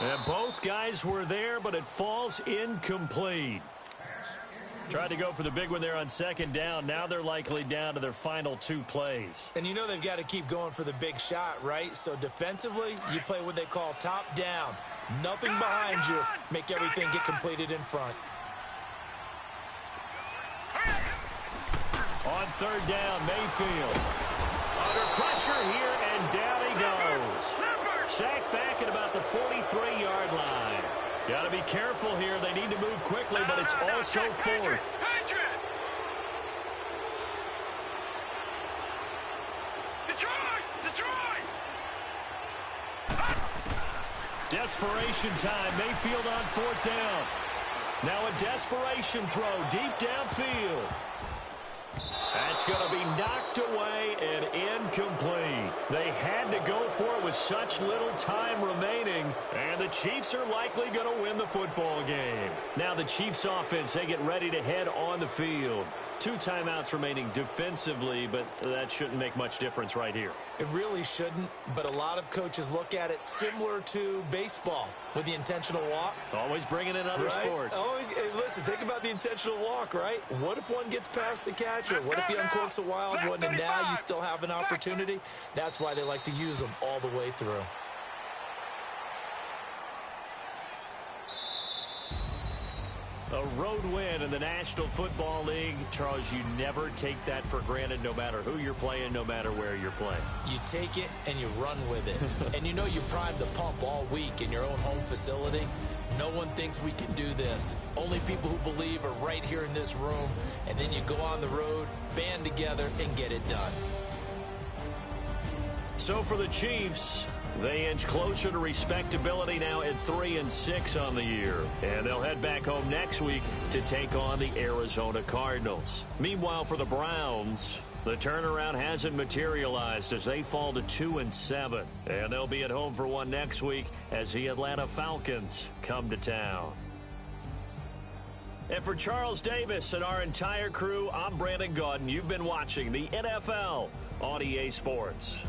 And both guys were there, but it falls incomplete. Tried to go for the big one there on 2nd down. Now they're likely down to their final 2 plays. And you know they've got to keep going for the big shot, right? So defensively, you play what they call top down. Nothing behind you. Make everything get completed in front. On 3rd down, Mayfield. Under pressure here, and down he goes. Sacked back at about the 43-yard line. Got to be careful here. They need to move quickly, but it's also 4th. Desperation time. Mayfield on 4th down. Now a desperation throw deep downfield. That's going to be knocked away and incomplete. They had to go for it with such little time remaining, and the Chiefs are likely going to win the football game. Now the Chiefs offense, they get ready to head on the field. 2 timeouts remaining defensively, but that shouldn't make much difference right here. It really shouldn't, but a lot of coaches look at it similar to baseball with the intentional walk. Always bringing in other sports. Always, hey, listen, think about the intentional walk, right? What if one gets past the catcher? What if he uncorks a wild one and now you still have an opportunity? That's why they like to use them all the way through. A road win in the National Football League. Charles, you never take that for granted no matter who you're playing, no matter where you're playing. You take it and you run with it. And you know you primed the pump all week in your own home facility. No one thinks we can do this. Only people who believe are right here in this room. And then you go on the road, band together, and get it done. So for the Chiefs, they inch closer to respectability now at 3-6 on the year. And they'll head back home next week to take on the Arizona Cardinals. Meanwhile, for the Browns, the turnaround hasn't materialized as they fall to 2-7. And they'll be at home for one next week as the Atlanta Falcons come to town. And for Charles Davis and our entire crew, I'm Brandon Gaudin. You've been watching the NFL on EA Sports.